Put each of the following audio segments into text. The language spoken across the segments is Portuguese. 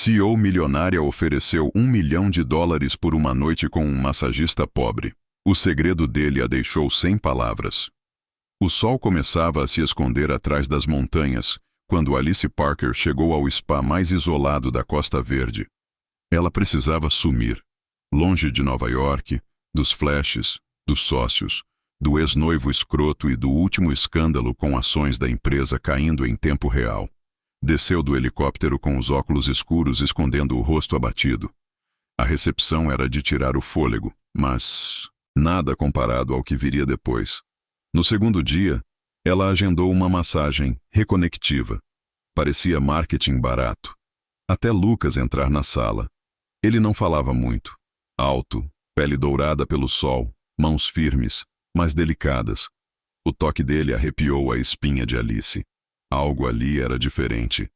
CEO milionária ofereceu US$ 1 milhão por uma noite com um massagista pobre. O segredo dele a deixou sem palavras. O sol começava a se esconder atrás das montanhas, quando Alice Parker chegou ao spa mais isolado da Costa Verde. Ela precisava sumir, longe de Nova York, dos flashes, dos sócios, do ex-noivo escroto e do último escândalo com ações da empresa caindo em tempo real. Desceu do helicóptero com os óculos escuros escondendo o rosto abatido. A recepção era de tirar o fôlego, mas nada comparado ao que viria depois. No segundo dia, ela agendou uma massagem reconectiva. Parecia marketing barato. Até Lucas entrar na sala. Ele não falava muito. Alto, pele dourada pelo sol, mãos firmes, mas delicadas. O toque dele arrepiou a espinha de Alice. Algo ali era diferente.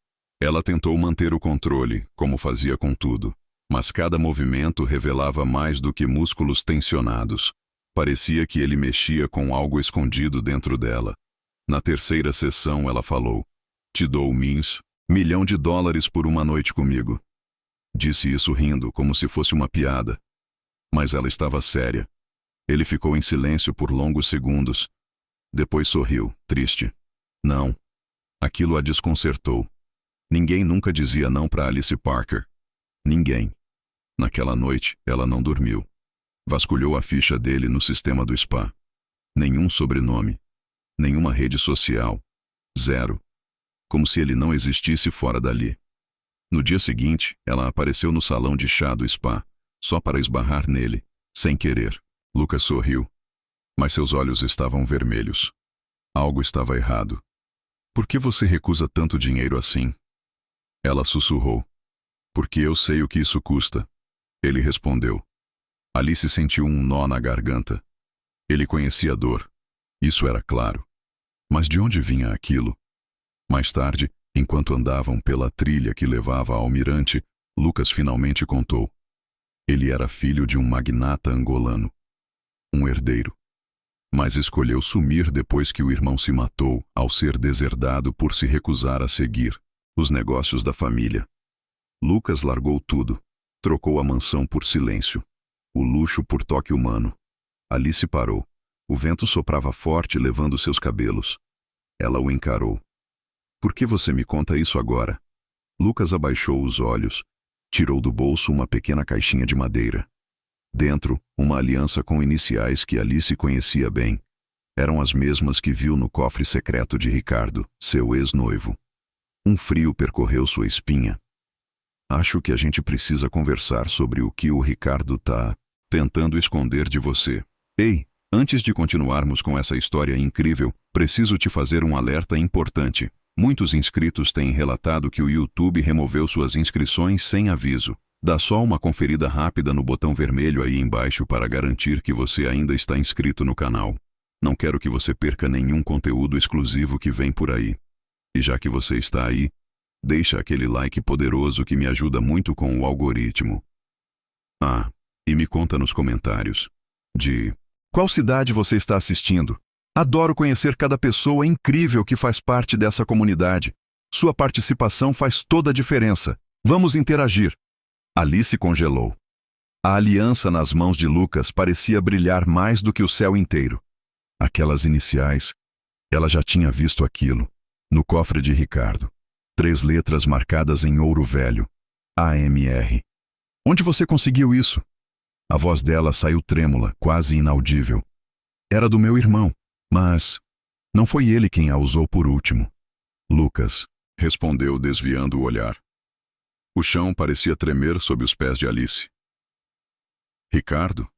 Ela tentou manter o controle, como fazia com tudo, mas cada movimento revelava mais do que músculos tensionados. Parecia que ele mexia com algo escondido dentro dela. Na terceira sessão ela falou: "Te dou US$ 1 milhão por uma noite comigo." Disse isso rindo, como se fosse uma piada. Mas ela estava séria. Ele ficou em silêncio por longos segundos. Depois sorriu, triste. Não. Aquilo a desconcertou. Ninguém nunca dizia não para Alice Parker. Ninguém. Naquela noite, ela não dormiu. Vasculhou a ficha dele no sistema do spa. Nenhum sobrenome. Nenhuma rede social. Zero. Como se ele não existisse fora dali. No dia seguinte, ela apareceu no salão de chá do spa, só para esbarrar nele, sem querer. Lucas sorriu. Mas seus olhos estavam vermelhos. Algo estava errado. "Por que você recusa tanto dinheiro assim?" Ela sussurrou. "Porque eu sei o que isso custa." Ele respondeu. Alice sentiu um nó na garganta. Ele conhecia a dor. Isso era claro. Mas de onde vinha aquilo? Mais tarde, enquanto andavam pela trilha que levava ao mirante, Lucas finalmente contou. Ele era filho de um magnata angolano. Um herdeiro. Mas escolheu sumir depois que o irmão se matou, ao ser deserdado por se recusar a seguir os negócios da família. Lucas largou tudo. Trocou a mansão por silêncio. O luxo por toque humano. Alice parou. O vento soprava forte, levando seus cabelos. Ela o encarou. "Por que você me conta isso agora?" Lucas abaixou os olhos. Tirou do bolso uma pequena caixinha de madeira. Dentro, uma aliança com iniciais que Alice conhecia bem. Eram as mesmas que viu no cofre secreto de Ricardo, seu ex-noivo. Um frio percorreu sua espinha. "Acho que a gente precisa conversar sobre o que o Ricardo tá tentando esconder de você." "Ei, antes de continuarmos com essa história incrível, preciso te fazer um alerta importante. Muitos inscritos têm relatado que o YouTube removeu suas inscrições sem aviso. Dá só uma conferida rápida no botão vermelho aí embaixo para garantir que você ainda está inscrito no canal. Não quero que você perca nenhum conteúdo exclusivo que vem por aí. E já que você está aí, deixa aquele like poderoso que me ajuda muito com o algoritmo. Ah, e me conta nos comentários de qual cidade você está assistindo. Adoro conhecer cada pessoa incrível que faz parte dessa comunidade. Sua participação faz toda a diferença. Vamos interagir." Alice congelou. A aliança nas mãos de Lucas parecia brilhar mais do que o céu inteiro. Aquelas iniciais, ela já tinha visto aquilo, no cofre de Ricardo. 3 letras marcadas em ouro velho. AMR. "Onde você conseguiu isso?" A voz dela saiu trêmula, quase inaudível. "Era do meu irmão, mas não foi ele quem a usou por último." Lucas respondeu, desviando o olhar. O chão parecia tremer sob os pés de Alice. "Ricardo?"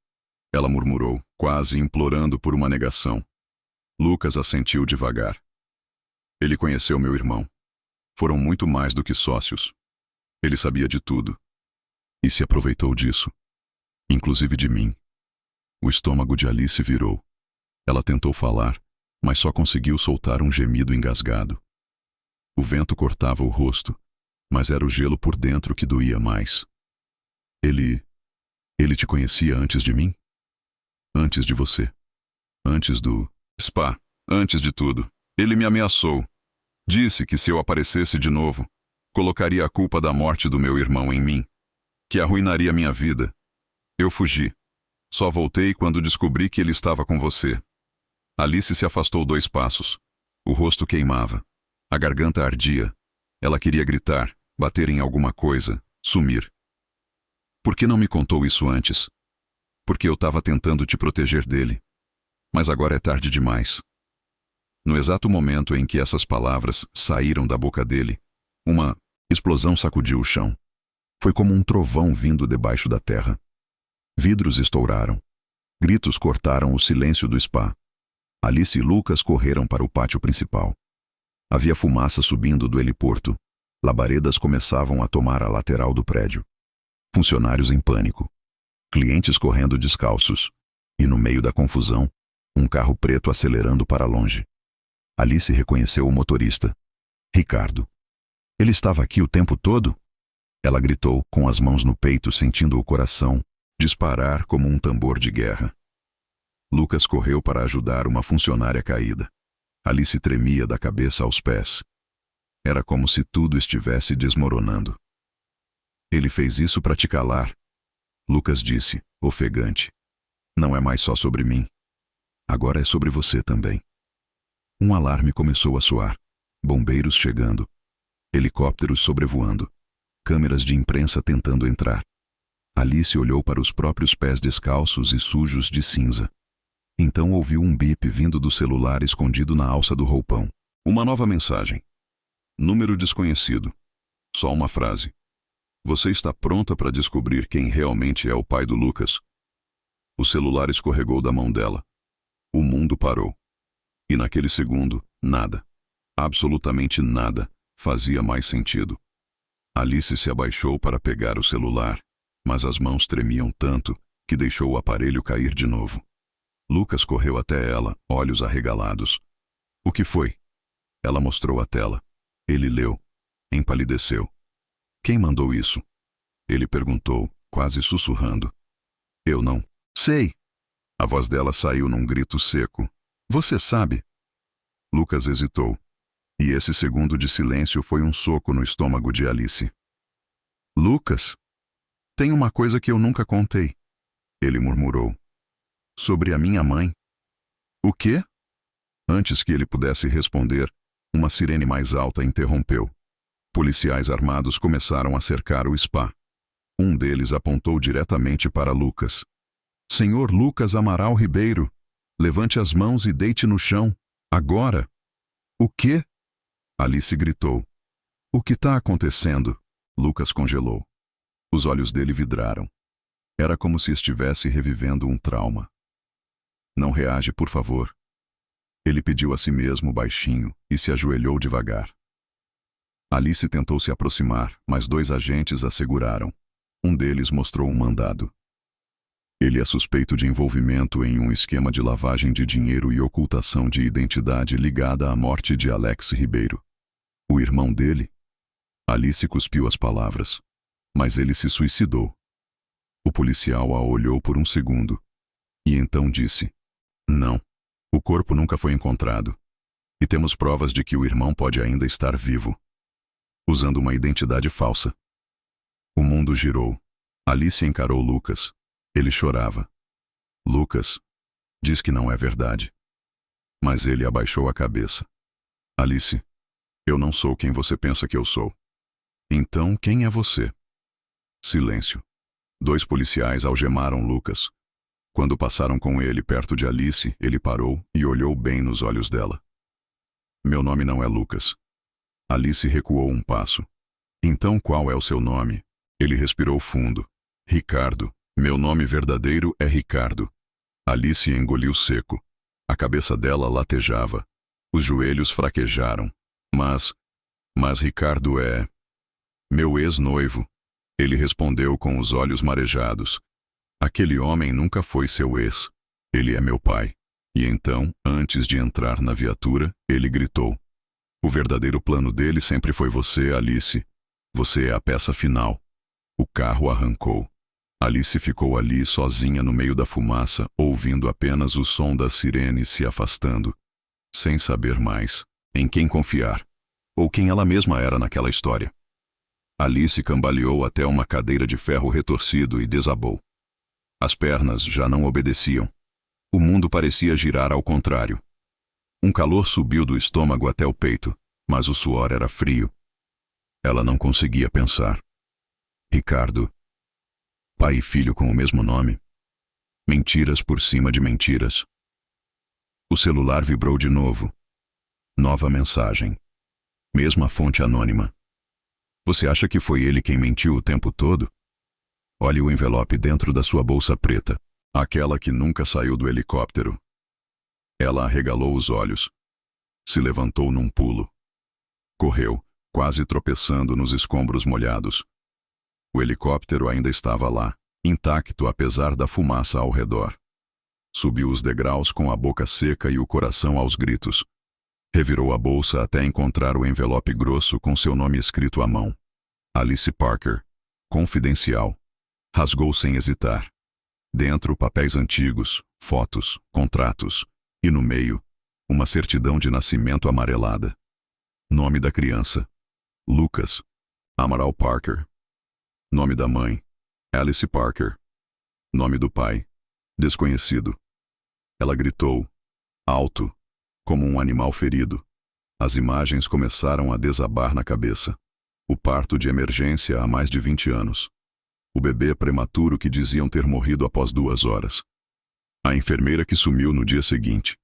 Ela murmurou, quase implorando por uma negação. Lucas assentiu devagar. "Ele conheceu meu irmão. Foram muito mais do que sócios. Ele sabia de tudo. E se aproveitou disso. Inclusive de mim." O estômago de Alice virou. Ela tentou falar, mas só conseguiu soltar um gemido engasgado. O vento cortava o rosto, mas era o gelo por dentro que doía mais. Ele te conhecia antes de mim? Antes de você? Antes do spa? Antes de tudo. Ele me ameaçou. Disse que se eu aparecesse de novo, Colocaria a culpa da morte do meu irmão em mim, que arruinaria minha vida. Eu fugi. Só voltei quando descobri que ele estava com você. Alice se afastou 2 passos. O rosto queimava. A garganta ardia. Ela queria gritar, bater em alguma coisa, sumir. Por que não me contou isso antes? Porque eu estava tentando te proteger dele. Mas agora é tarde demais. No exato momento em que essas palavras saíram da boca dele, uma explosão sacudiu o chão. Foi como um trovão vindo debaixo da terra. Vidros estouraram. Gritos cortaram o silêncio do spa. Alice e Lucas correram para o pátio principal. Havia fumaça subindo do heliporto. Labaredas começavam a tomar a lateral do prédio. Funcionários em pânico. Clientes correndo descalços. E no meio da confusão, um carro preto acelerando para longe. Alice reconheceu o motorista. Ricardo. Ele estava aqui o tempo todo? Ela gritou, com as mãos no peito, sentindo o coração disparar como um tambor de guerra. Lucas correu para ajudar uma funcionária caída. Alice tremia da cabeça aos pés. Era como se tudo estivesse desmoronando. Ele fez isso para te calar, Lucas disse, ofegante. Não é mais só sobre mim. Agora é sobre você também. Um alarme começou a soar. Bombeiros chegando. Helicópteros sobrevoando. Câmeras de imprensa tentando entrar. Alice olhou para os próprios pés descalços e sujos de cinza. Então ouviu um bip vindo do celular escondido na alça do roupão. Uma nova mensagem. Número desconhecido. Só uma frase. Você está pronta para descobrir quem realmente é o pai do Lucas? O celular escorregou da mão dela. O mundo parou. E naquele segundo, nada, absolutamente nada, fazia mais sentido. Alice se abaixou para pegar o celular, mas as mãos tremiam tanto que deixou o aparelho cair de novo. Lucas correu até ela, olhos arregalados. O que foi? Ela mostrou a tela. Ele leu. Empalideceu. Quem mandou isso? Ele perguntou, quase sussurrando. Eu não sei. A voz dela saiu num grito seco. Você sabe? Lucas hesitou. E esse segundo de silêncio foi um soco no estômago de Alice. Lucas, tem uma coisa que eu nunca contei. Ele murmurou. Sobre a minha mãe. O quê? Antes que ele pudesse responder, uma sirene mais alta interrompeu. Policiais armados começaram a cercar o spa. Um deles apontou diretamente para Lucas. Senhor Lucas Amaral Ribeiro, levante as mãos e deite no chão. Agora. O quê? Alice gritou. O que está acontecendo? Lucas congelou. Os olhos dele vidraram. Era como se estivesse revivendo um trauma. Não reage, por favor. Ele pediu a si mesmo baixinho e se ajoelhou devagar. Alice tentou se aproximar, mas 2 agentes a seguraram. Um deles mostrou um mandado. Ele é suspeito de envolvimento em um esquema de lavagem de dinheiro e ocultação de identidade ligada à morte de Alex Ribeiro. O irmão dele? Alice cuspiu as palavras. Mas ele se suicidou. O policial a olhou por um segundo. E então disse: Não. O corpo nunca foi encontrado. E temos provas de que o irmão pode ainda estar vivo. Usando uma identidade falsa. O mundo girou. Alice encarou Lucas. Ele chorava. Lucas, diz que não é verdade. Mas ele abaixou a cabeça. Alice, eu não sou quem você pensa que eu sou. Então, quem é você? Silêncio. 2 policiais algemaram Lucas. Quando passaram com ele perto de Alice, ele parou e olhou bem nos olhos dela. Meu nome não é Lucas. Alice recuou um passo. Então qual é o seu nome? Ele respirou fundo. Ricardo. Meu nome verdadeiro é Ricardo. Alice engoliu seco. A cabeça dela latejava. Os joelhos fraquejaram. Mas Ricardo é... meu ex-noivo. Ele respondeu com os olhos marejados. Aquele homem nunca foi seu ex. Ele é meu pai. E então, antes de entrar na viatura, ele gritou. O verdadeiro plano dele sempre foi você, Alice. Você é a peça final. O carro arrancou. Alice ficou ali sozinha no meio da fumaça, ouvindo apenas o som da sirene se afastando, sem saber mais em quem confiar, ou quem ela mesma era naquela história. Alice cambaleou até uma cadeira de ferro retorcido e desabou. As pernas já não obedeciam. O mundo parecia girar ao contrário. Um calor subiu do estômago até o peito, mas o suor era frio. Ela não conseguia pensar. Ricardo. Pai e filho com o mesmo nome. Mentiras por cima de mentiras. O celular vibrou de novo. Nova mensagem. Mesma fonte anônima. Você acha que foi ele quem mentiu o tempo todo? Olhe o envelope dentro da sua bolsa preta. Aquela que nunca saiu do helicóptero. Ela arregalou os olhos. Se levantou num pulo. Correu, quase tropeçando nos escombros molhados. O helicóptero ainda estava lá, intacto apesar da fumaça ao redor. Subiu os degraus com a boca seca e o coração aos gritos. Revirou a bolsa até encontrar o envelope grosso com seu nome escrito à mão. Alice Parker. Confidencial. Rasgou sem hesitar. Dentro, papéis antigos, fotos, contratos. E no meio, uma certidão de nascimento amarelada. Nome da criança. Lucas. Amaral Parker. Nome da mãe. Alice Parker. Nome do pai. Desconhecido. Ela gritou. Alto. Como um animal ferido. As imagens começaram a desabar na cabeça. O parto de emergência há mais de 20 anos. O bebê prematuro que diziam ter morrido após 2 horas. A enfermeira que sumiu no dia seguinte.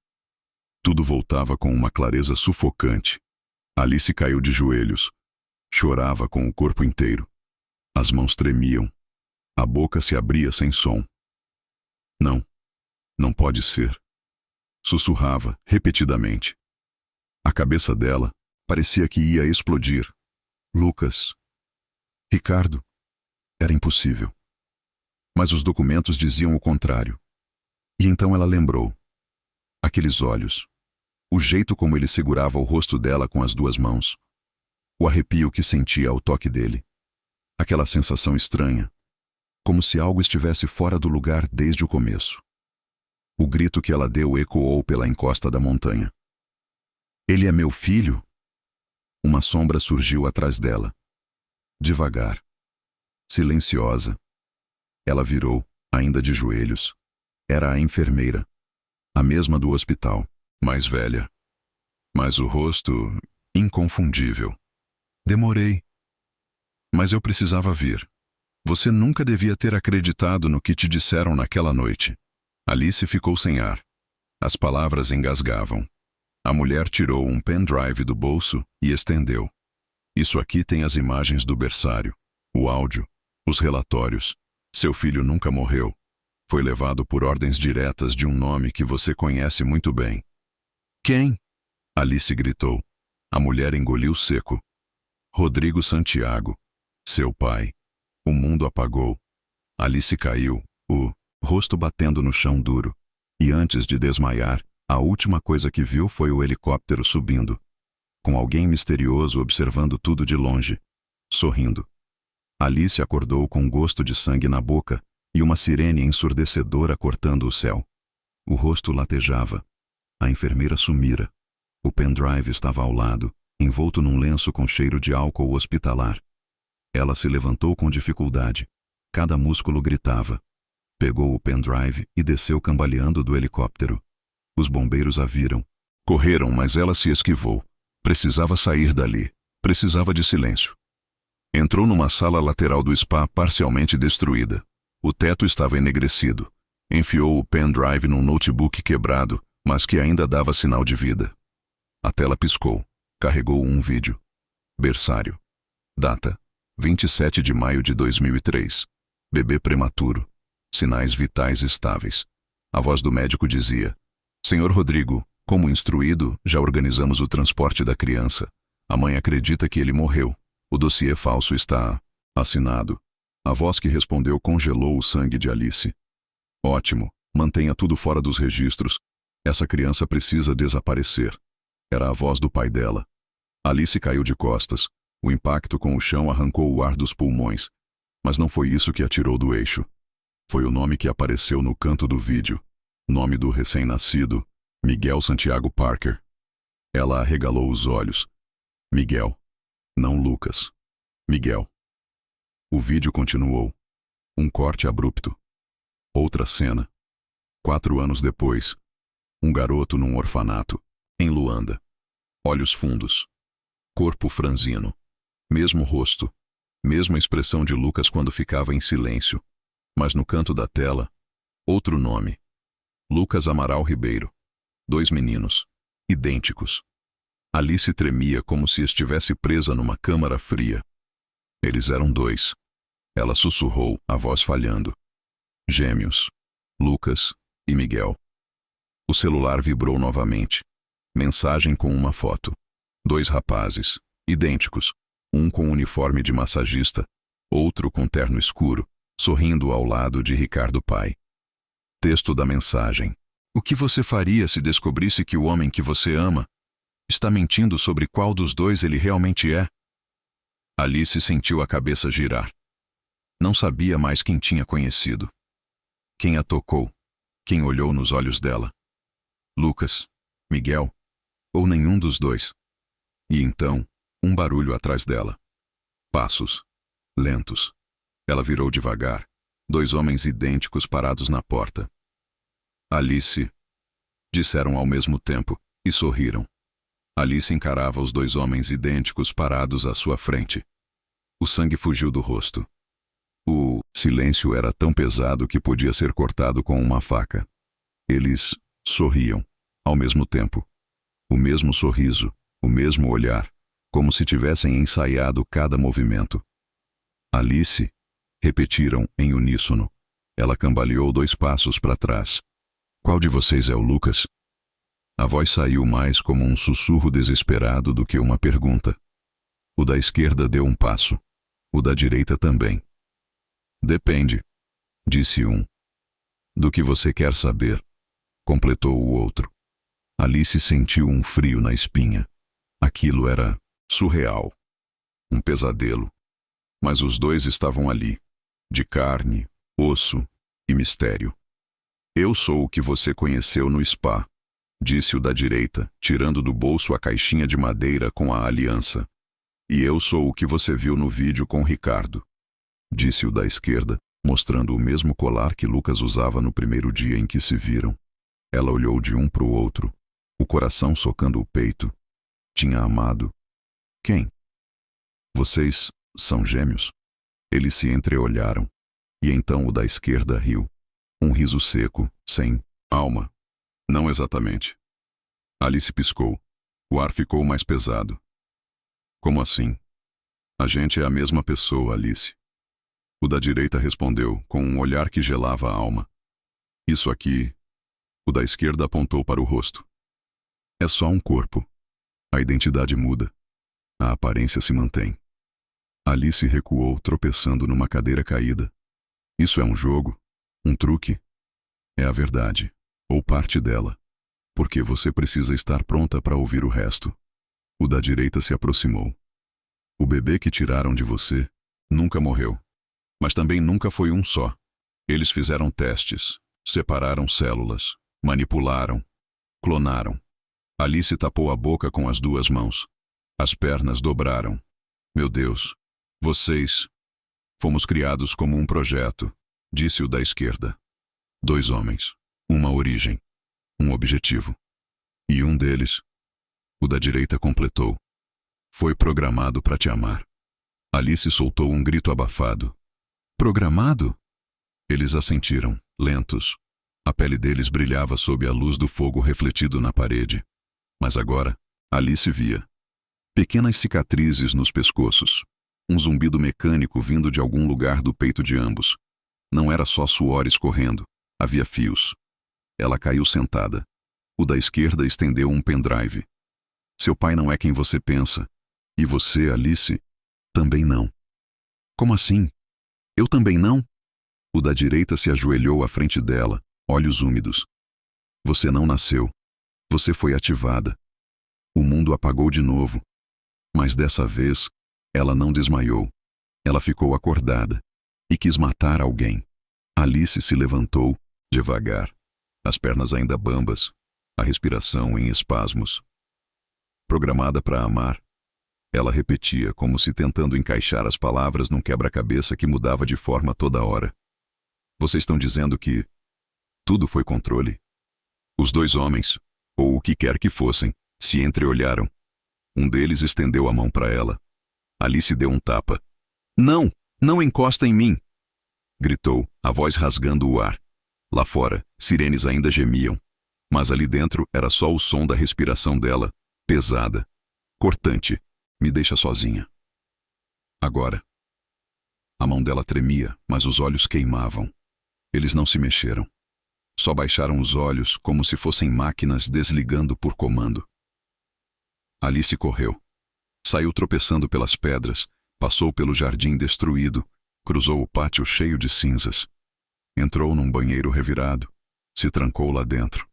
Tudo voltava com uma clareza sufocante. Alice caiu de joelhos. Chorava com o corpo inteiro. As mãos tremiam. A boca se abria sem som. Não. Não pode ser. Sussurrava, repetidamente. A cabeça dela parecia que ia explodir. Lucas. Ricardo. Era impossível. Mas os documentos diziam o contrário. E então ela lembrou. Aqueles olhos. O jeito como ele segurava o rosto dela com as 2 mãos. O arrepio que sentia ao toque dele. Aquela sensação estranha. Como se algo estivesse fora do lugar desde o começo. O grito que ela deu ecoou pela encosta da montanha. Ele é meu filho? Uma sombra surgiu atrás dela. Devagar. Silenciosa. Ela virou, ainda de joelhos. Era a enfermeira. A mesma do hospital, mais velha. Mas o rosto, inconfundível. Demorei. Mas eu precisava vir. Você nunca devia ter acreditado no que te disseram naquela noite. Alice ficou sem ar. As palavras engasgavam. A mulher tirou um pendrive do bolso e estendeu. Isso aqui tem as imagens do berçário, o áudio, os relatórios. Seu filho nunca morreu. Foi levado por ordens diretas de um nome que você conhece muito bem. Quem? Alice gritou. A mulher engoliu seco. Rodrigo Santiago. Seu pai. O mundo apagou. Alice caiu, o rosto batendo no chão duro. E antes de desmaiar, a última coisa que viu foi o helicóptero subindo. Com alguém misterioso observando tudo de longe. Sorrindo. Alice acordou com gosto de sangue na boca e uma sirene ensurdecedora cortando o céu. O rosto latejava. A enfermeira sumira. O pendrive estava ao lado, envolto num lenço com cheiro de álcool hospitalar. Ela se levantou com dificuldade. Cada músculo gritava. Pegou o pendrive e desceu cambaleando do helicóptero. Os bombeiros a viram. Correram, mas ela se esquivou. Precisava sair dali. Precisava de silêncio. Entrou numa sala lateral do spa parcialmente destruída. O teto estava enegrecido. Enfiou o pendrive num notebook quebrado, mas que ainda dava sinal de vida. A tela piscou. Carregou um vídeo. Berçário. Data: 27 de maio de 2003. Bebê prematuro. Sinais vitais estáveis. A voz do médico dizia: Senhor Rodrigo, como instruído, já organizamos o transporte da criança. A mãe acredita que ele morreu. O dossiê falso está assinado. A voz que respondeu congelou o sangue de Alice. Ótimo. Mantenha tudo fora dos registros. Essa criança precisa desaparecer. Era a voz do pai dela. Alice caiu de costas. O impacto com o chão arrancou o ar dos pulmões. Mas não foi isso que a tirou do eixo. Foi o nome que apareceu no canto do vídeo. Nome do recém-nascido, Miguel Santiago Parker. Ela arregalou os olhos. Miguel. Não Lucas. Miguel. O vídeo continuou. Um corte abrupto. Outra cena. 4 anos depois. Um garoto num orfanato, em Luanda. Olhos fundos. Corpo franzino. Mesmo rosto. Mesma expressão de Lucas quando ficava em silêncio. Mas no canto da tela, outro nome. Lucas Amaral Ribeiro. 2 meninos. Idênticos. Alice tremia como se estivesse presa numa câmara fria. Eles eram 2. Ela sussurrou, a voz falhando. Gêmeos. Lucas e Miguel. O celular vibrou novamente. Mensagem com uma foto. 2 rapazes, idênticos. Um com uniforme de massagista, outro com terno escuro, sorrindo ao lado de Ricardo pai. Texto da mensagem. O que você faria se descobrisse que o homem que você ama está mentindo sobre qual dos 2 ele realmente é? Alice sentiu a cabeça girar. Não sabia mais quem tinha conhecido. Quem a tocou? Quem olhou nos olhos dela? Lucas? Miguel? Ou nenhum dos 2? E então, um barulho atrás dela. Passos. Lentos. Ela virou devagar. 2 homens idênticos parados na porta. Alice. Disseram ao mesmo tempo, e sorriram. Alice encarava os 2 homens idênticos parados à sua frente. O sangue fugiu do rosto. O silêncio era tão pesado que podia ser cortado com uma faca. Eles sorriam, ao mesmo tempo. O mesmo sorriso, o mesmo olhar, como se tivessem ensaiado cada movimento. Alice, repetiram em uníssono. Ela cambaleou 2 passos para trás. Qual de vocês é o Lucas? A voz saiu mais como um sussurro desesperado do que uma pergunta. O da esquerda deu um passo. O da direita também. Depende, disse um. Do que você quer saber, completou o outro. Alice sentiu um frio na espinha. Aquilo era surreal. Um pesadelo. Mas os 2 estavam ali, de carne, osso e mistério. Eu sou o que você conheceu no spa, disse o da direita, tirando do bolso a caixinha de madeira com a aliança. E eu sou o que você viu no vídeo com Ricardo, disse o da esquerda, mostrando o mesmo colar que Lucas usava no primeiro dia em que se viram. Ela olhou de um para o outro, o coração socando o peito. Tinha amado. Quem? Vocês são gêmeos? Eles se entreolharam. E então o da esquerda riu. Um riso seco, sem alma. Não exatamente. Alice piscou. O ar ficou mais pesado. Como assim? A gente é a mesma pessoa, Alice. O da direita respondeu, com um olhar que gelava a alma. Isso aqui... O da esquerda apontou para o rosto. É só um corpo. A identidade muda. A aparência se mantém. Alice recuou, tropeçando numa cadeira caída. Isso é um jogo? Um truque? É a verdade. Ou parte dela. Porque você precisa estar pronta para ouvir o resto. O da direita se aproximou. O bebê que tiraram de você nunca morreu. Mas também nunca foi um só. Eles fizeram testes, separaram células, manipularam, clonaram. Alice tapou a boca com as 2 mãos. As pernas dobraram. Meu Deus, vocês... Fomos criados como um projeto, disse o da esquerda. 2 homens, uma origem, um objetivo. E um deles, o da direita completou. Foi programado para te amar. Alice soltou um grito abafado. Programado? Eles assentiram, lentos. A pele deles brilhava sob a luz do fogo refletido na parede. Mas agora, Alice via. Pequenas cicatrizes nos pescoços. Um zumbido mecânico vindo de algum lugar do peito de ambos. Não era só suor escorrendo. Havia fios. Ela caiu sentada. O da esquerda estendeu um pendrive. Seu pai não é quem você pensa. E você, Alice, também não. Como assim? Eu também não? O da direita se ajoelhou à frente dela, olhos úmidos. Você não nasceu. Você foi ativada. O mundo apagou de novo. Mas dessa vez, ela não desmaiou. Ela ficou acordada e quis matar alguém. Alice se levantou, devagar, as pernas ainda bambas, a respiração em espasmos. Programada para amar, Ela repetia, como se tentando encaixar as palavras num quebra-cabeça que mudava de forma toda hora. Vocês estão dizendo que tudo foi controle? Os dois homens, ou o que quer que fossem, se entreolharam. Um deles estendeu a mão para ela. Alice deu um tapa. Não! Não encosta em mim! Gritou, a voz rasgando o ar. Lá fora, sirenes ainda gemiam. Mas ali dentro era só o som da respiração dela, pesada, cortante. Me deixa sozinha. Agora. A mão dela tremia, mas os olhos queimavam. Eles não se mexeram. Só baixaram os olhos como se fossem máquinas desligando por comando. Alice correu. Saiu tropeçando pelas pedras, passou pelo jardim destruído, cruzou o pátio cheio de cinzas. Entrou num banheiro revirado, se trancou lá dentro.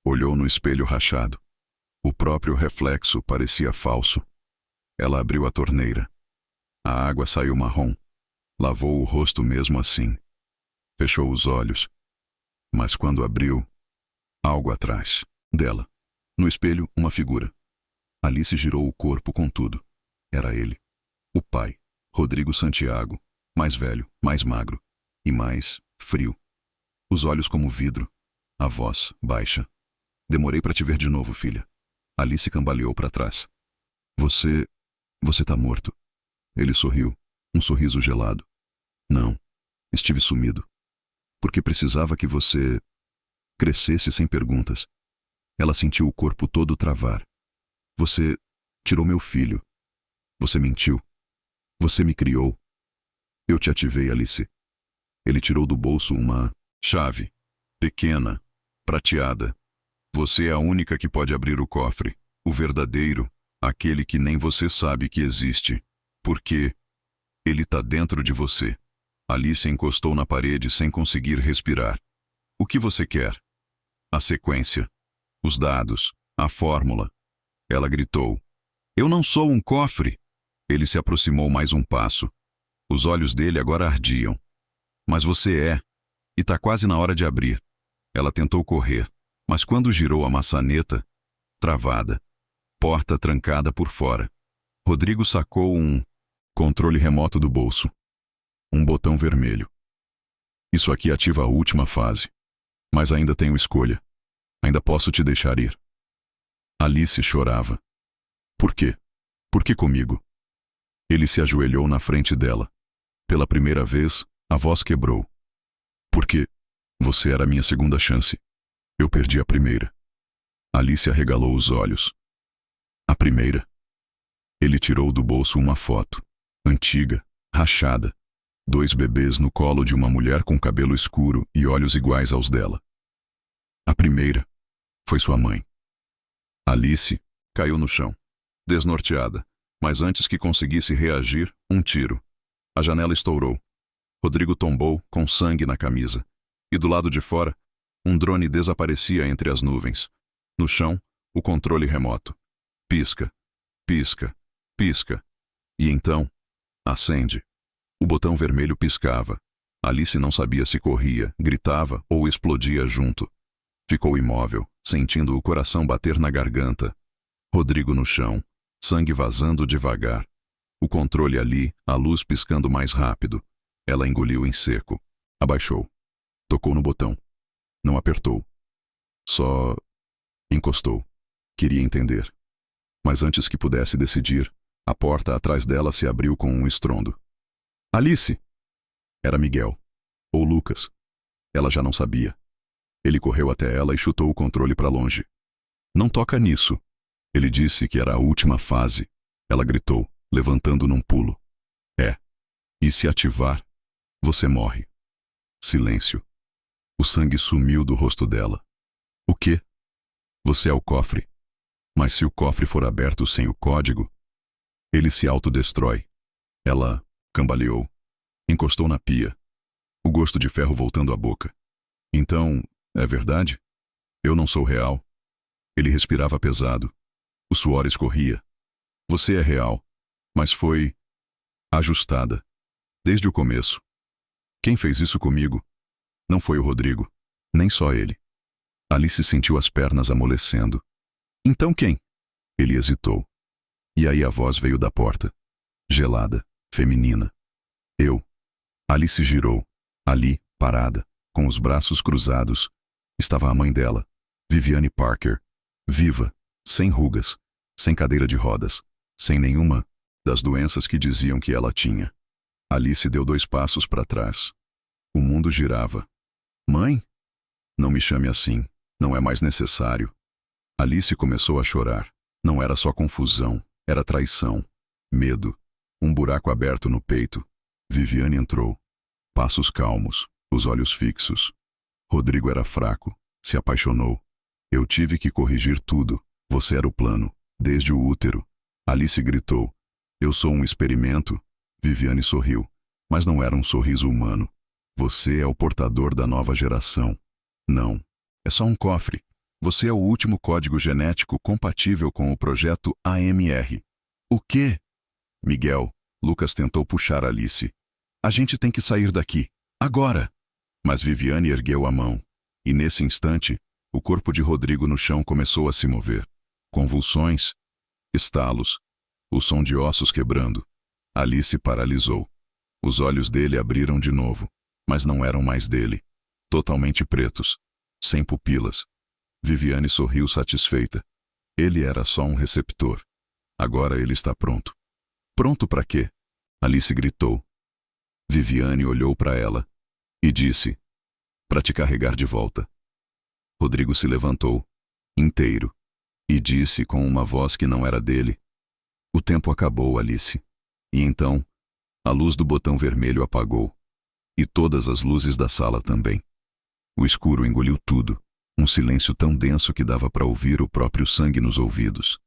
Olhou no espelho rachado. O próprio reflexo parecia falso. Ela abriu a torneira. A água saiu marrom. Lavou o rosto mesmo assim. Fechou os olhos. Mas quando abriu, algo atrás dela. No espelho, uma figura. Alice girou o corpo com tudo. Era ele. O pai, Rodrigo Santiago, mais velho, mais magro e mais frio. Os olhos como vidro. A voz baixa. Demorei para te ver de novo, filha. Alice cambaleou para trás. Você tá morto. Ele sorriu, um sorriso gelado. Não, estive sumido. Porque precisava que você crescesse sem perguntas. Ela sentiu o corpo todo travar. Você tirou meu filho. Você mentiu. Você me criou. Eu te ativei, Alice. Ele tirou do bolso uma chave, pequena, prateada. Você é a única que pode abrir o cofre, o verdadeiro, aquele que nem você sabe que existe. Porque ele tá dentro de você. Alice encostou na parede sem conseguir respirar. O que você quer? A sequência. Os dados. A fórmula. Ela gritou. Eu não sou um cofre. Ele se aproximou mais um passo. Os olhos dele agora ardiam. Mas você é. E tá quase na hora de abrir. Ela tentou correr, mas quando girou a maçaneta, travada. Porta trancada por fora. Rodrigo sacou um controle remoto do bolso. Um botão vermelho. Isso aqui ativa a última fase. Mas ainda tenho escolha. Ainda posso te deixar ir. Alice chorava. Por quê? Por que comigo? Ele se ajoelhou na frente dela. Pela primeira vez, a voz quebrou. Porque você era a minha segunda chance. Eu perdi a primeira. Alice arregalou os olhos. A primeira? Ele tirou do bolso uma foto. Antiga, rachada. 2 bebês no colo de uma mulher com cabelo escuro e olhos iguais aos dela. A primeira foi sua mãe. Alice caiu no chão, desnorteada, mas antes que conseguisse reagir, um tiro. A janela estourou. Rodrigo tombou, com sangue na camisa. E do lado de fora, um drone desaparecia entre as nuvens. No chão, o controle remoto. Pisca, pisca, pisca. E então, acende. O botão vermelho piscava. Alice não sabia se corria, gritava ou explodia junto. Ficou imóvel, sentindo o coração bater na garganta. Rodrigo no chão, sangue vazando devagar. O controle ali, a luz piscando mais rápido. Ela engoliu em seco. Abaixou. Tocou no botão. Não apertou. Só encostou. Queria entender. Mas antes que pudesse decidir, a porta atrás dela se abriu com um estrondo. Alice! Era Miguel. Ou Lucas. Ela já não sabia. Ele correu até ela e chutou o controle para longe. Não toca nisso. Ele disse que era a última fase. Ela gritou, levantando num pulo. É. E se ativar, você morre. Silêncio. O sangue sumiu do rosto dela. O quê? Você é o cofre. Mas se o cofre for aberto sem o código, ele se autodestrói. Ela cambaleou. Encostou na pia. O gosto de ferro voltando à boca. Então, é verdade? Eu não sou real. Ele respirava pesado. O suor escorria. Você é real, mas foi ajustada. Desde o começo. Quem fez isso comigo? Não foi o Rodrigo. Nem só ele. Alice sentiu as pernas amolecendo. Então quem? Ele hesitou. E aí a voz veio da porta. Gelada, feminina. Eu. Alice girou. Ali, parada, com os braços cruzados, estava a mãe dela, Viviane Parker, viva, sem rugas, sem cadeira de rodas, sem nenhuma das doenças que diziam que ela tinha. Alice deu 2 passos para trás. O mundo girava. Mãe? Não me chame assim, não é mais necessário. Alice começou a chorar. Não era só confusão, era traição, medo, um buraco aberto no peito. Viviane entrou. Passos calmos, os olhos fixos. Rodrigo era fraco, se apaixonou. Eu tive que corrigir tudo. Você era o plano, desde o útero. Alice gritou. Eu sou um experimento. Viviane sorriu, mas não era um sorriso humano. Você é o portador da nova geração. Não, é só um cofre. Você é o último código genético compatível com o projeto AMR. O quê? Miguel, Lucas tentou puxar Alice. A gente tem que sair daqui, agora! Mas Viviane ergueu a mão, e nesse instante, o corpo de Rodrigo no chão começou a se mover. Convulsões, estalos, o som de ossos quebrando. Alice paralisou. Os olhos dele abriram de novo, mas não eram mais dele. Totalmente pretos, sem pupilas. Viviane sorriu satisfeita. Ele era só um receptor. Agora ele está pronto. Pronto para quê? Alice gritou. Viviane olhou para ela e disse: para te carregar de volta. Rodrigo se levantou, inteiro, e disse com uma voz que não era dele: o tempo acabou, Alice. E então, a luz do botão vermelho apagou, e todas as luzes da sala também. O escuro engoliu tudo, um silêncio tão denso que dava para ouvir o próprio sangue nos ouvidos.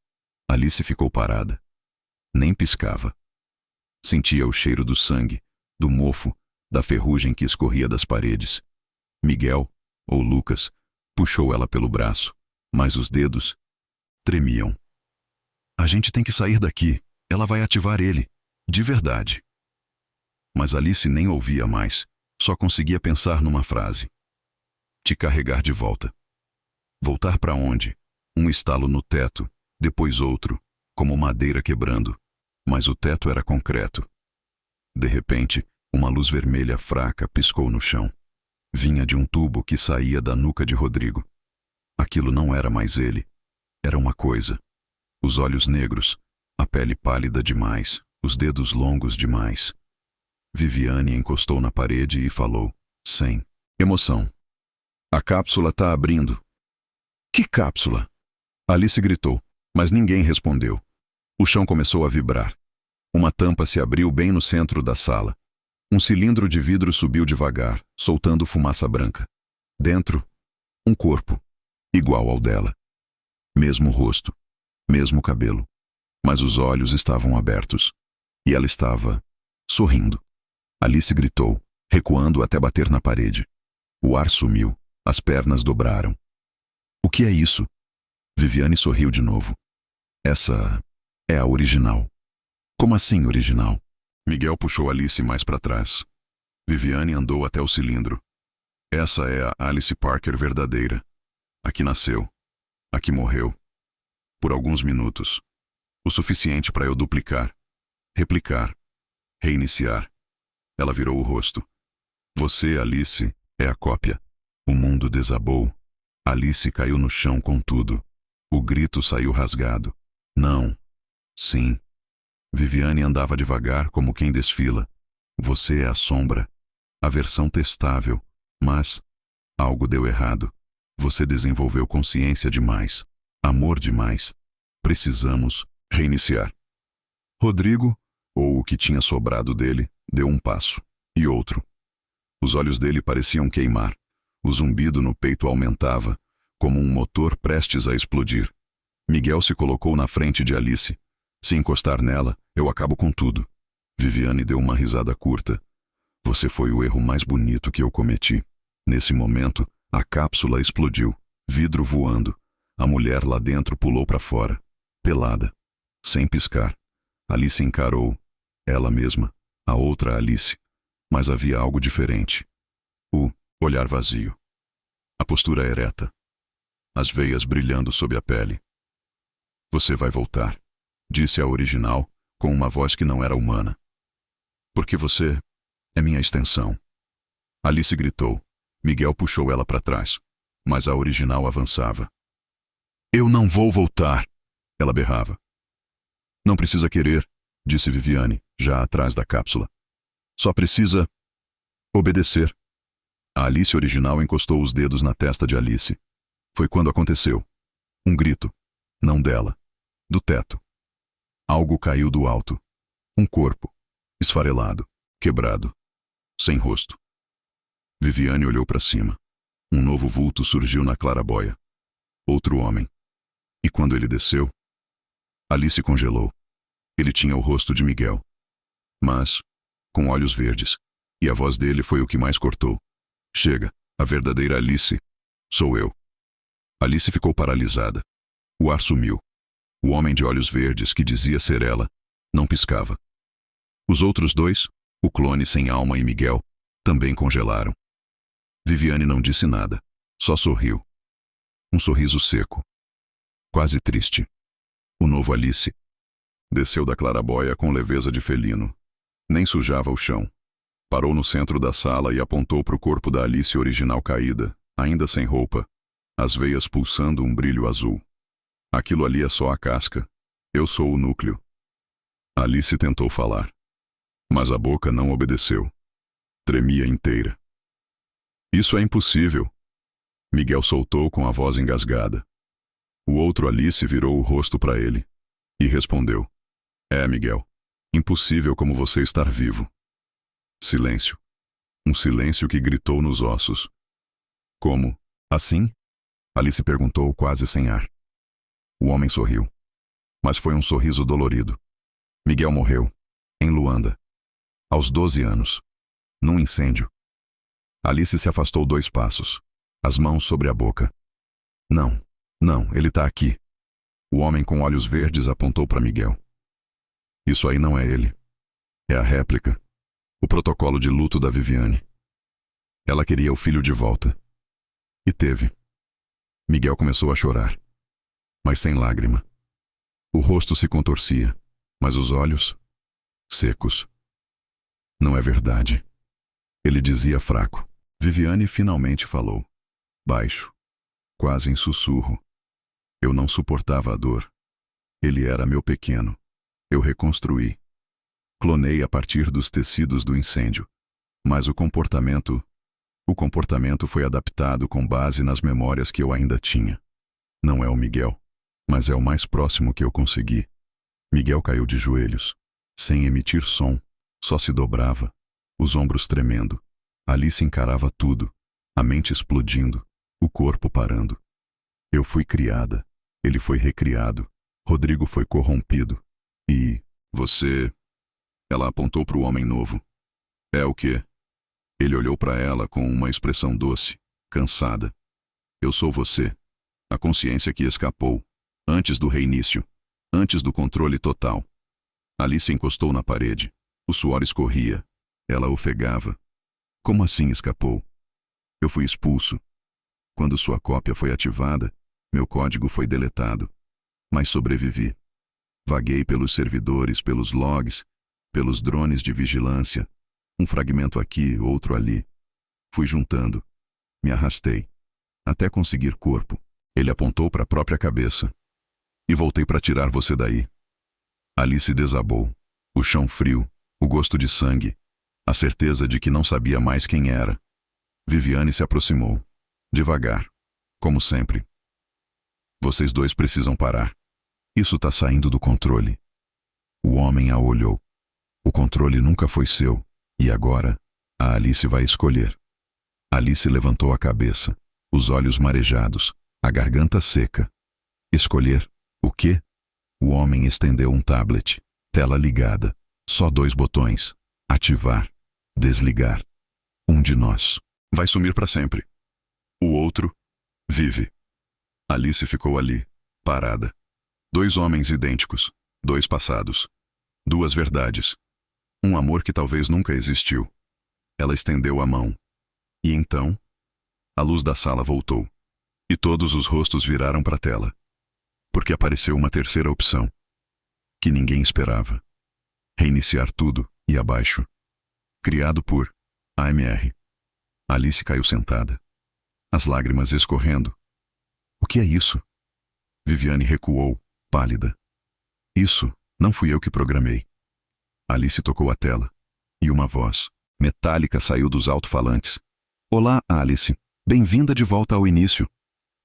Alice ficou parada. Nem piscava. Sentia o cheiro do sangue, do mofo, da ferrugem que escorria das paredes. Miguel, ou Lucas, puxou ela pelo braço, mas os dedos tremiam. A gente tem que sair daqui. Ela vai ativar ele. De verdade. Mas Alice nem ouvia mais. Só conseguia pensar numa frase. Te carregar de volta. Voltar para onde? Um estalo no teto, depois outro, como madeira quebrando. Mas o teto era concreto. De repente, uma luz vermelha fraca piscou no chão. Vinha de um tubo que saía da nuca de Rodrigo. Aquilo não era mais ele. Era uma coisa. Os olhos negros, a pele pálida demais, os dedos longos demais. Viviane encostou na parede e falou, sem emoção. A cápsula tá abrindo. Que cápsula? Alice gritou, mas ninguém respondeu. O chão começou a vibrar. Uma tampa se abriu bem no centro da sala. Um cilindro de vidro subiu devagar, soltando fumaça branca. Dentro, um corpo, igual ao dela. Mesmo rosto, mesmo cabelo. Mas os olhos estavam abertos. E ela estava sorrindo. Alice gritou, recuando até bater na parede. O ar sumiu, as pernas dobraram. O que é isso? Viviane sorriu de novo. Essa é a original. Como assim original? Miguel puxou Alice mais para trás. Viviane andou até o cilindro. Essa é a Alice Parker verdadeira. Aqui nasceu. Aqui morreu. Por alguns minutos. O suficiente para eu duplicar, replicar, reiniciar. Ela virou o rosto. Você, Alice, é a cópia. O mundo desabou. Alice caiu no chão com tudo. O grito saiu rasgado. Não. Sim. Viviane andava devagar como quem desfila. Você é a sombra. A versão testável. Mas algo deu errado. Você desenvolveu consciência demais. Amor demais. Precisamos reiniciar. Rodrigo, ou o que tinha sobrado dele, deu um passo. E outro. Os olhos dele pareciam queimar. O zumbido no peito aumentava, como um motor prestes a explodir. Miguel se colocou na frente de Alice. Se encostar nela, eu acabo com tudo. Viviane deu uma risada curta. Você foi o erro mais bonito que eu cometi. Nesse momento, a cápsula explodiu, vidro voando. A mulher lá dentro pulou para fora, pelada, sem piscar. Alice encarou, ela mesma, a outra Alice. Mas havia algo diferente. O olhar vazio. A postura ereta. As veias brilhando sob a pele. Você vai voltar. disse a original, com uma voz que não era humana. Porque você é minha extensão. Alice gritou. Miguel puxou ela para trás, mas a original avançava. Eu não vou voltar, ela berrava. Não precisa querer, disse Viviane, já atrás da cápsula. Só precisa obedecer. A Alice original encostou os dedos na testa de Alice. Foi quando aconteceu. Um grito. Não dela. Do teto. Algo caiu do alto. Um corpo. Esfarelado. Quebrado. Sem rosto. Viviane olhou para cima. Um novo vulto surgiu na claraboia. Outro homem. E quando ele desceu, Alice congelou. Ele tinha o rosto de Miguel. Mas, com olhos verdes. E a voz dele foi o que mais cortou. Chega, a verdadeira Alice. Sou eu. Alice ficou paralisada. O ar sumiu. O homem de olhos verdes, que dizia ser ela, não piscava. Os outros dois, o clone sem alma e Miguel, também congelaram. Viviane não disse nada, só sorriu. Um sorriso seco. Quase triste. O novo Alice desceu da claraboia com leveza de felino. Nem sujava o chão. Parou no centro da sala e apontou para o corpo da Alice original caída, ainda sem roupa, as veias pulsando um brilho azul. Aquilo ali é só a casca. Eu sou o núcleo. Alice tentou falar, mas a boca não obedeceu. Tremia inteira. Isso é impossível. Miguel soltou com a voz engasgada. O outro Alice virou o rosto para ele e respondeu. É, Miguel. Impossível como você estar vivo. Silêncio. Um silêncio que gritou nos ossos. Como? Assim? Alice perguntou quase sem ar. O homem sorriu. Mas foi um sorriso dolorido. Miguel morreu. Em Luanda. Aos 12 anos. Num incêndio. Alice se afastou 2 passos. As mãos sobre a boca. Não. Não, ele tá aqui. O homem com olhos verdes apontou para Miguel. Isso aí não é ele. É a réplica. O protocolo de luto da Viviane. Ela queria o filho de volta. E teve. Miguel começou a chorar. Mas sem lágrima. O rosto se contorcia, mas os olhos, secos. Não é verdade. Ele dizia fraco. Viviane finalmente falou. Baixo. Quase em sussurro. Eu não suportava a dor. Ele era meu pequeno. Eu reconstruí. Clonei a partir dos tecidos do incêndio. Mas o comportamento foi adaptado com base nas memórias que eu ainda tinha. Não é o Miguel, mas é o mais próximo que eu consegui. Miguel caiu de joelhos, sem emitir som, só se dobrava, os ombros tremendo. Alice encarava tudo, a mente explodindo, o corpo parando. Eu fui criada, ele foi recriado, Rodrigo foi corrompido. E você... Ela apontou para o homem novo. É o quê? Ele olhou para ela com uma expressão doce, cansada. Eu sou você. A consciência que escapou, antes do reinício, antes do controle total. Alice encostou na parede. O suor escorria. Ela ofegava. Como assim escapou? Eu fui expulso. Quando sua cópia foi ativada, meu código foi deletado. Mas sobrevivi. Vaguei pelos servidores, pelos logs, pelos drones de vigilância. Um fragmento aqui, outro ali. Fui juntando. Me arrastei. Até conseguir corpo. Ele apontou para a própria cabeça. E voltei para tirar você daí. Alice desabou. O chão frio, o gosto de sangue, a certeza de que não sabia mais quem era. Viviane se aproximou. Devagar. Como sempre. Vocês dois precisam parar. Isso tá saindo do controle. O homem a olhou. O controle nunca foi seu. E agora, a Alice vai escolher. Alice levantou a cabeça, os olhos marejados, a garganta seca. Escolher? O quê? O homem estendeu um tablet. Tela ligada. Só 2 botões. Ativar. Desligar. Um de nós vai sumir para sempre. O outro vive. Alice ficou ali, parada. 2 homens idênticos. 2 passados. 2 verdades. Um amor que talvez nunca existiu. Ela estendeu a mão. E então, a luz da sala voltou. E todos os rostos viraram para a tela. Porque apareceu uma terceira opção. que ninguém esperava. Reiniciar tudo e abaixo. Criado por AMR. Alice caiu sentada, as lágrimas escorrendo. O que é isso? Viviane recuou, pálida. Isso não fui eu que programei. Alice tocou a tela, e uma voz metálica saiu dos alto-falantes. Olá, Alice. Bem-vinda de volta ao início.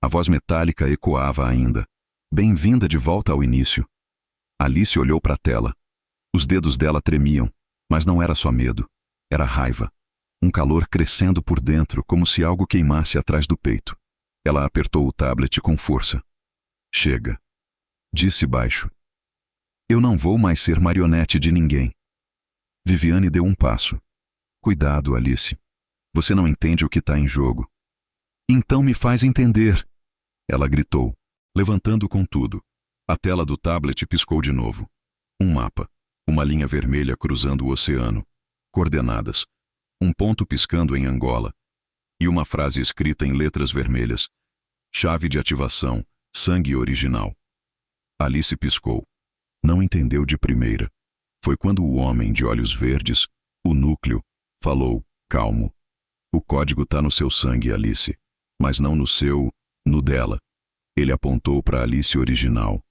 A voz metálica ecoava ainda. Bem-vinda de volta ao início. Alice olhou para a tela. Os dedos dela tremiam, mas não era só medo. Era raiva. Um calor crescendo por dentro, como se algo queimasse atrás do peito. Ela apertou o tablet com força. Chega. Disse baixo. Eu não vou mais ser marionete de ninguém. Viviane deu um passo. Cuidado, Alice. Você não entende o que está em jogo. Então me faz entender. Ela gritou, levantando com tudo. A tela do tablet piscou de novo. Um mapa. Uma linha vermelha cruzando o oceano. Coordenadas. Um ponto piscando em Angola. E uma frase escrita em letras vermelhas. Chave de ativação, sangue original. Alice piscou. Não entendeu de primeira. Foi quando o homem de olhos verdes, o núcleo, falou, calmo. O código tá no seu sangue, Alice. Mas não no seu, no dela. Ele apontou para Alice original.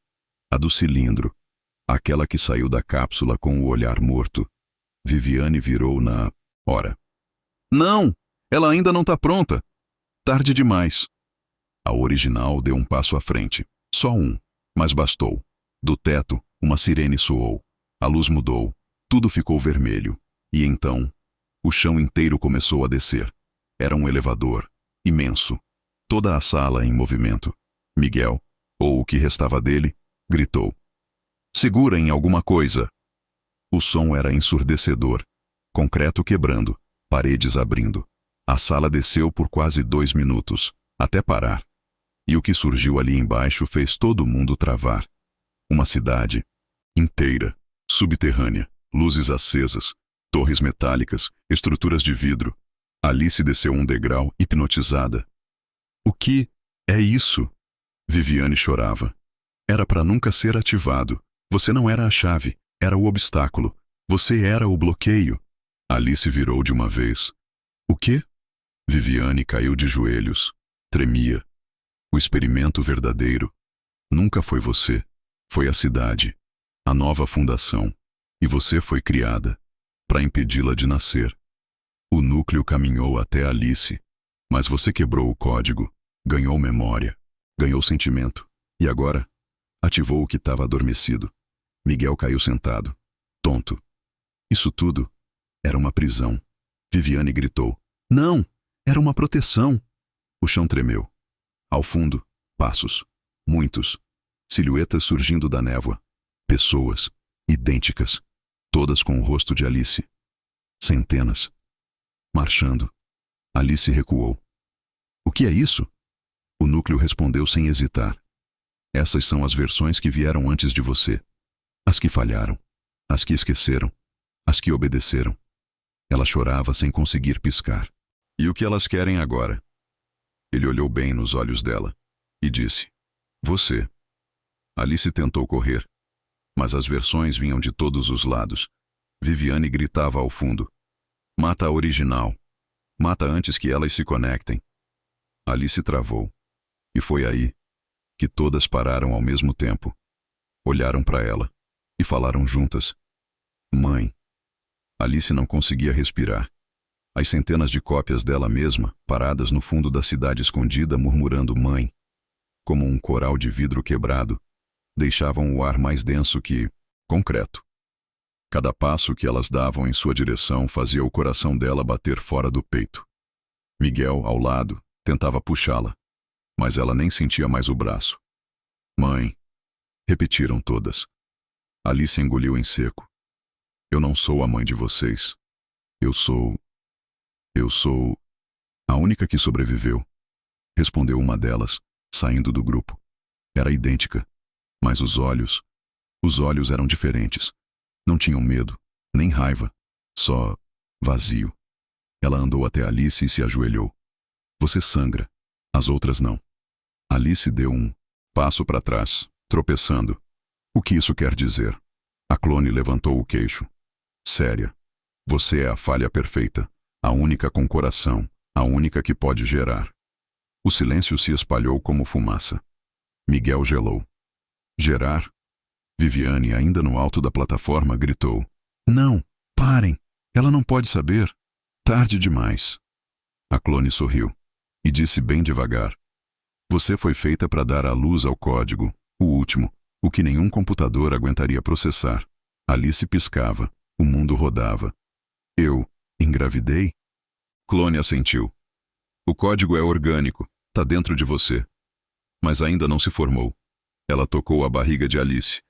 A do cilindro. Aquela que saiu da cápsula com o olhar morto. Viviane virou na hora. Não! Ela ainda não tá pronta. Tarde demais. A original deu um passo à frente. Só um. Mas bastou. Do teto, uma sirene soou. A luz mudou. Tudo ficou vermelho. E então, o chão inteiro começou a descer. Era um elevador. Imenso. Toda a sala em movimento. Miguel, ou o que restava dele, gritou. Segura em alguma coisa. O som era ensurdecedor. Concreto quebrando. Paredes abrindo. A sala desceu por quase 2 minutos, até parar. E o que surgiu ali embaixo fez todo mundo travar. Uma cidade inteira, subterrânea, luzes acesas, torres metálicas, estruturas de vidro. Alice desceu um degrau, hipnotizada. O que é isso? Viviane chorava. Era para nunca ser ativado. Você não era a chave, era o obstáculo. Você era o bloqueio. Alice virou de uma vez. O quê? Viviane caiu de joelhos. Tremia. O experimento verdadeiro nunca foi você. Foi a cidade. A nova fundação. E você foi criada para impedi-la de nascer. O núcleo caminhou até Alice. Mas você quebrou o código. Ganhou memória. Ganhou sentimento. E agora? Ativou o que estava adormecido. Miguel caiu sentado. Tonto. Isso tudo era uma prisão. Viviane gritou. Não! Era uma proteção. O chão tremeu. Ao fundo, passos. Muitos. Silhuetas surgindo da névoa. Pessoas. Idênticas. Todas com o rosto de Alice. Centenas. Marchando. Alice recuou. O que é isso? O núcleo respondeu sem hesitar. Essas são as versões que vieram antes de você. As que falharam. As que esqueceram. As que obedeceram. Ela chorava sem conseguir piscar. E o que elas querem agora? Ele olhou bem nos olhos dela e disse: Você. Alice tentou correr, mas as versões vinham de todos os lados. Viviane gritava ao fundo: Mata a original. Mata antes que elas se conectem. Alice travou. E foi aí que todas pararam ao mesmo tempo. Olharam para ela e falaram juntas: Mãe. Alice não conseguia respirar. As centenas de cópias dela mesma, paradas no fundo da cidade escondida, murmurando mãe, como um coral de vidro quebrado, deixavam o ar mais denso que concreto. Cada passo que elas davam em sua direção fazia o coração dela bater fora do peito. Miguel, ao lado, tentava puxá-la, mas ela nem sentia mais o braço. Mãe, repetiram todas. Alice engoliu em seco. Eu não sou a mãe de vocês. Eu sou a única que sobreviveu, respondeu uma delas, saindo do grupo. Era idêntica, mas os olhos eram diferentes. Não tinham medo, nem raiva, só vazio. Ela andou até Alice e se ajoelhou. Você sangra, as outras não. Alice deu um passo para trás, tropeçando. O que isso quer dizer? A clone levantou o queixo. Séria. Você é a falha perfeita, a única com coração, a única que pode gerar. O silêncio se espalhou como fumaça. Miguel gelou. Gerar? Viviane, ainda no alto da plataforma, gritou. Não, parem! Ela não pode saber. Tarde demais. A clone sorriu e disse bem devagar. Você foi feita para dar à luz ao código, o último, o que nenhum computador aguentaria processar. Alice piscava, o mundo rodava. Eu engravidei? Clone assentiu. O código é orgânico, tá dentro de você. Mas ainda não se formou. Ela tocou a barriga de Alice,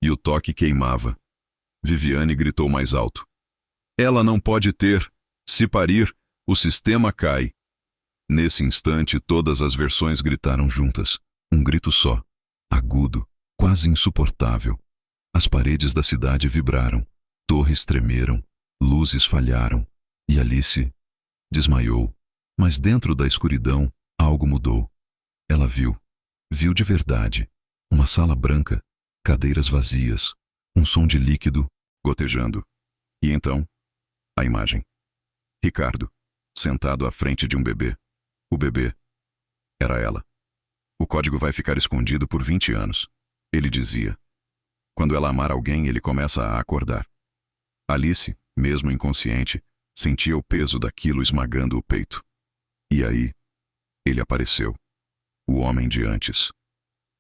e o toque queimava. Viviane gritou mais alto. Ela não pode ter. Se parir, o sistema cai. Nesse instante, todas as versões gritaram juntas. Um grito só, agudo, quase insuportável. As paredes da cidade vibraram, torres tremeram, luzes falharam, e Alice desmaiou. Mas dentro da escuridão, algo mudou. Ela viu de verdade. Uma sala branca, cadeiras vazias, um som de líquido gotejando. E então, a imagem. Ricardo, sentado à frente de um bebê. O bebê era ela. O código vai ficar escondido por 20 anos, ele dizia. Quando ela amar alguém, ele começa a acordar. Alice, mesmo inconsciente, sentia o peso daquilo esmagando o peito. E aí, ele apareceu. O homem de antes.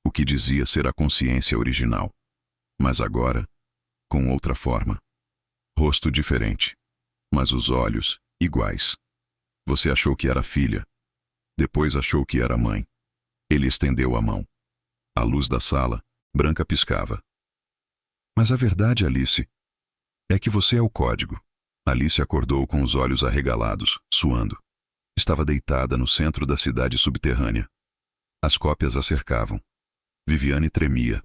O que dizia ser a consciência original. Mas agora, com outra forma. Rosto diferente. Mas os olhos, iguais. Você achou que era filha. Depois achou que era mãe. Ele estendeu a mão. A luz da sala, branca, piscava. Mas a verdade, Alice, é que você é o código. Alice acordou com os olhos arregalados, suando. Estava deitada no centro da cidade subterrânea. As cópias a cercavam. Viviane tremia.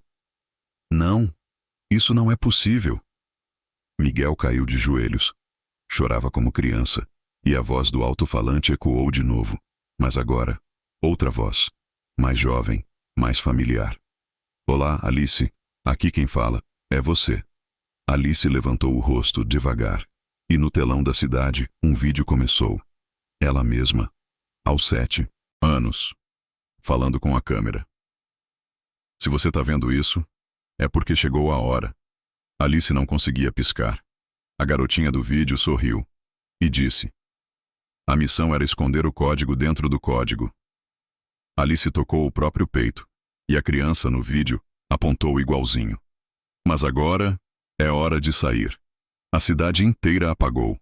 Não, isso não é possível. Miguel caiu de joelhos. Chorava como criança, e a voz do alto-falante ecoou de novo. Mas agora, outra voz. Mais jovem, mais familiar. Olá, Alice. Aqui quem fala é você. Alice levantou o rosto devagar. E no telão da cidade, um vídeo começou. Ela mesma, aos 7 anos, falando com a câmera. Se você tá vendo isso, é porque chegou a hora. Alice não conseguia piscar. A garotinha do vídeo sorriu e disse. A missão era esconder o código dentro do código. Alice tocou o próprio peito, e a criança no vídeo apontou igualzinho. Mas agora é hora de sair. A cidade inteira apagou.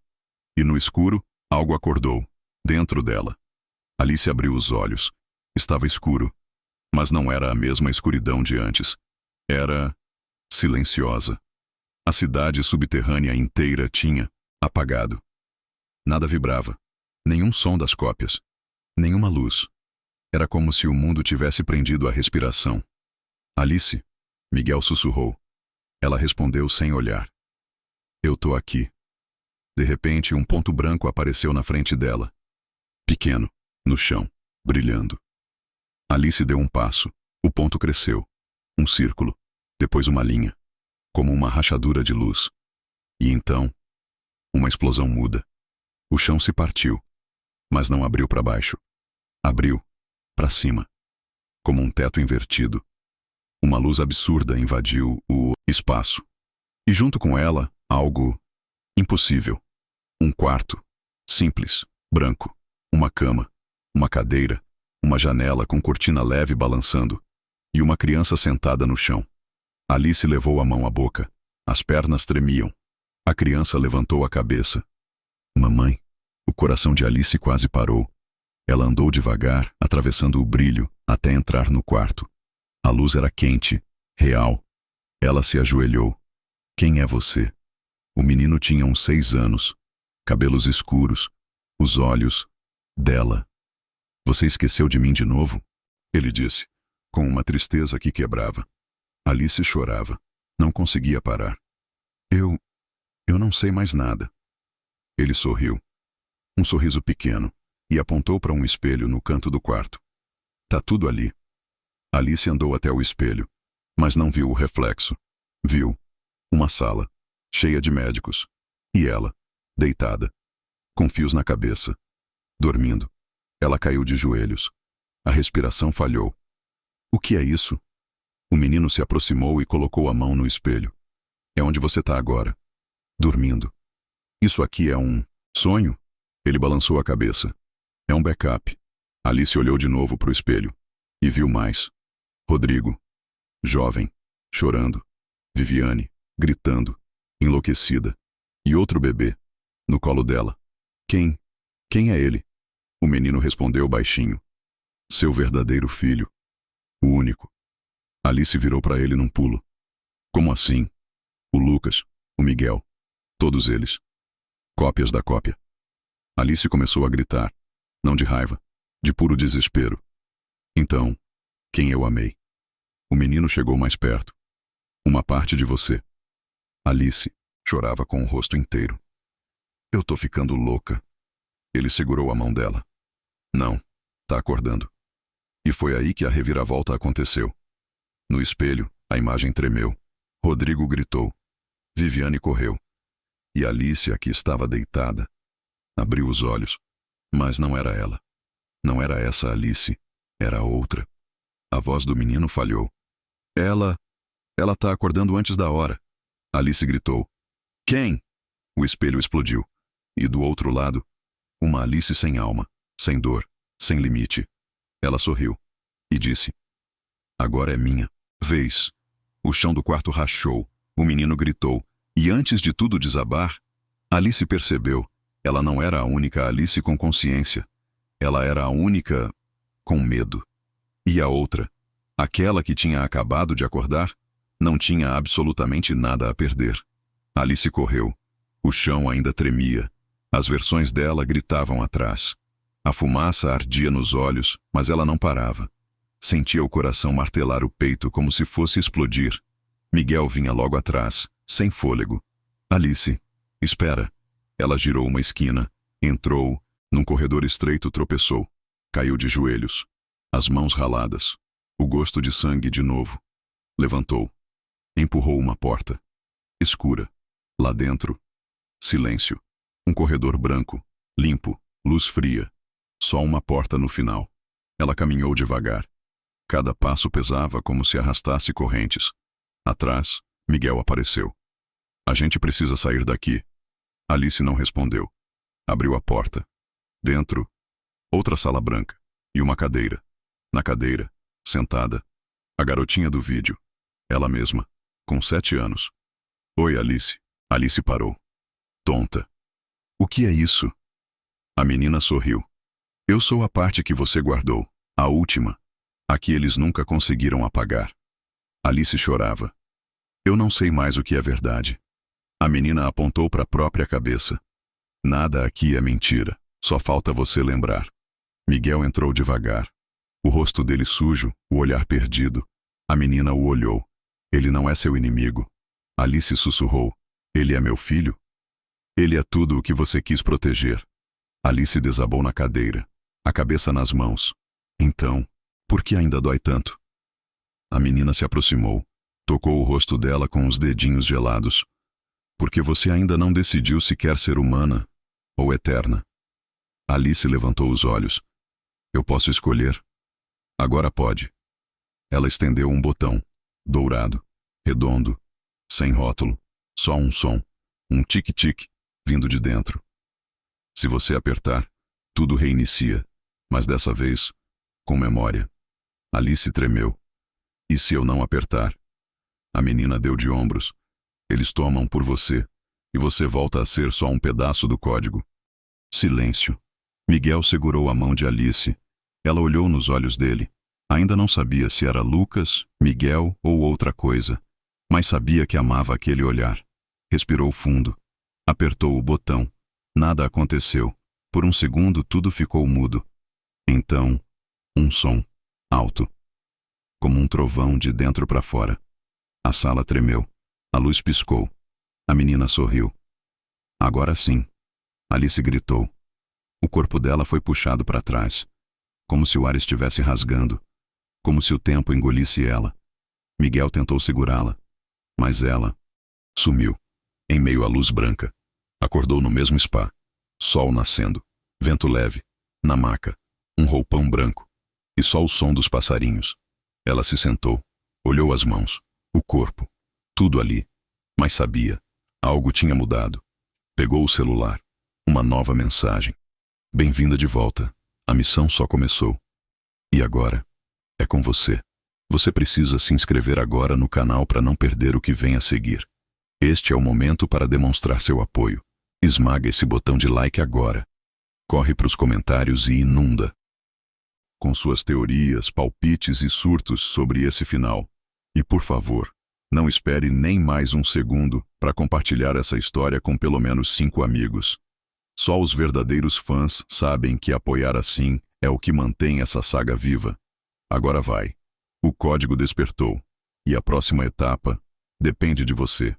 E no escuro, algo acordou, dentro dela. Alice abriu os olhos. Estava escuro. Mas não era a mesma escuridão de antes. Era silenciosa. A cidade subterrânea inteira tinha apagado. Nada vibrava. Nenhum som das cópias. Nenhuma luz. Era como se o mundo tivesse prendido a respiração. Alice, Miguel sussurrou. Ela respondeu sem olhar. Eu tô aqui. De repente, um ponto branco apareceu na frente dela. Pequeno, no chão, brilhando. Alice deu um passo. O ponto cresceu. Um círculo. Depois uma linha. Como uma rachadura de luz. E então, uma explosão muda. O chão se partiu. Mas não abriu para baixo. Abriu para cima. Como um teto invertido. Uma luz absurda invadiu o espaço. E junto com ela, algo impossível. Um quarto. Simples. Branco. Uma cama. Uma cadeira. Uma janela com cortina leve balançando. E uma criança sentada no chão. Alice levou a mão à boca. As pernas tremiam. A criança levantou a cabeça. Mamãe. O coração de Alice quase parou. Ela andou devagar, atravessando o brilho, até entrar no quarto. A luz era quente, real. Ela se ajoelhou. Quem é você? O menino tinha uns 6 anos. Cabelos escuros. Os olhos dela. Você esqueceu de mim de novo? Ele disse, com uma tristeza que quebrava. Alice chorava. Não conseguia parar. Eu não sei mais nada. Ele sorriu. Um sorriso pequeno. E apontou para um espelho no canto do quarto. Tá tudo ali. Alice andou até o espelho. Mas não viu o reflexo. Viu Uma sala, cheia de médicos. E ela, deitada, com fios na cabeça, dormindo. Ela caiu de joelhos. A respiração falhou. O que é isso? O menino se aproximou e colocou a mão no espelho. É onde você está agora. Dormindo. Isso aqui é um sonho? Ele balançou a cabeça. É um backup. Alice olhou de novo para o espelho. E viu mais. Rodrigo. Jovem. Chorando. Viviane. Gritando. Enlouquecida. E outro bebê. No colo dela. Quem? Quem é ele? O menino respondeu baixinho. Seu verdadeiro filho. O único. Alice virou para ele num pulo. Como assim? O Lucas, o Miguel, todos eles. Cópias da cópia. Alice começou a gritar, não de raiva, de puro desespero. Então, quem eu amei? O menino chegou mais perto. Uma parte de você. Alice chorava com o rosto inteiro. Eu tô ficando louca. Ele segurou a mão dela. Não, tá acordando. E foi aí que a reviravolta aconteceu. No espelho, a imagem tremeu. Rodrigo gritou. Viviane correu. E Alice, que estava deitada, abriu os olhos. Mas não era ela. Não era essa Alice. Era outra. A voz do menino falhou. Ela tá acordando antes da hora. Alice gritou. Quem? O espelho explodiu. E do outro lado, uma Alice sem alma, sem dor, sem limite. Ela sorriu. E disse. Agora é minha vez. O chão do quarto rachou. O menino gritou. E antes de tudo desabar, Alice percebeu. Ela não era a única Alice com consciência. Ela era a única com medo. E a outra, aquela que tinha acabado de acordar, não tinha absolutamente nada a perder. Alice correu. O chão ainda tremia. As versões dela gritavam atrás. A fumaça ardia nos olhos, mas ela não parava. Sentia o coração martelar o peito como se fosse explodir. Miguel vinha logo atrás, sem fôlego. Alice, espera. Ela girou uma esquina, entrou, num corredor estreito tropeçou. Caiu de joelhos. As mãos raladas. O gosto de sangue de novo. Levantou. Empurrou uma porta. Escura. Lá dentro. Silêncio. Um corredor branco, limpo, luz fria. Só uma porta no final. Ela caminhou devagar. Cada passo pesava como se arrastasse correntes. Atrás, Miguel apareceu. A gente precisa sair daqui. Alice não respondeu. Abriu a porta. Dentro, outra sala branca. E uma cadeira. Na cadeira, sentada, a garotinha do vídeo. Ela mesma, com 7 anos. Oi, Alice. Alice parou. Tonta. O que é isso? A menina sorriu. Eu sou a parte que você guardou. A última. A que eles nunca conseguiram apagar. Alice chorava. Eu não sei mais o que é verdade. A menina apontou para a própria cabeça. Nada aqui é mentira. Só falta você lembrar. Miguel entrou devagar. O rosto dele sujo, o olhar perdido. A menina o olhou. Ele não é seu inimigo. Alice sussurrou. Ele é meu filho? Ele é tudo o que você quis proteger. Alice desabou na cadeira, a cabeça nas mãos. Então, por que ainda dói tanto? A menina se aproximou, tocou o rosto dela com os dedinhos gelados. Porque você ainda não decidiu se quer ser humana ou eterna. Alice levantou os olhos. Eu posso escolher? Agora pode. Ela estendeu um botão, dourado, redondo, sem rótulo, só um som, um tic-tic, vindo de dentro. Se você apertar, tudo reinicia, mas dessa vez, com memória. Alice tremeu. E se eu não apertar? A menina deu de ombros. Eles tomam por você, e você volta a ser só um pedaço do código. Silêncio. Miguel segurou a mão de Alice. Ela olhou nos olhos dele. Ainda não sabia se era Lucas, Miguel ou outra coisa, mas sabia que amava aquele olhar. Respirou fundo. Apertou o botão. Nada aconteceu. Por um segundo tudo ficou mudo. Então, um som, alto. Como um trovão de dentro para fora. A sala tremeu. A luz piscou. A menina sorriu. Agora sim. Alice gritou. O corpo dela foi puxado para trás. Como se o ar estivesse rasgando. Como se o tempo engolisse ela. Miguel tentou segurá-la. Mas ela Sumiu. Em meio à luz branca. Acordou no mesmo spa. Sol nascendo. Vento leve. Na maca. Um roupão branco. E só o som dos passarinhos. Ela se sentou. Olhou as mãos. O corpo. Tudo ali. Mas sabia. Algo tinha mudado. Pegou o celular. Uma nova mensagem. Bem-vinda de volta. A missão só começou. E agora? É com você. Você precisa se inscrever agora no canal para não perder o que vem a seguir. Este é o momento para demonstrar seu apoio. Esmaga esse botão de like agora. Corre para os comentários e inunda com suas teorias, palpites e surtos sobre esse final. E por favor, não espere nem mais um segundo para compartilhar essa história com pelo menos 5 amigos. Só os verdadeiros fãs sabem que apoiar assim é o que mantém essa saga viva. Agora vai. O código despertou. E a próxima etapa depende de você.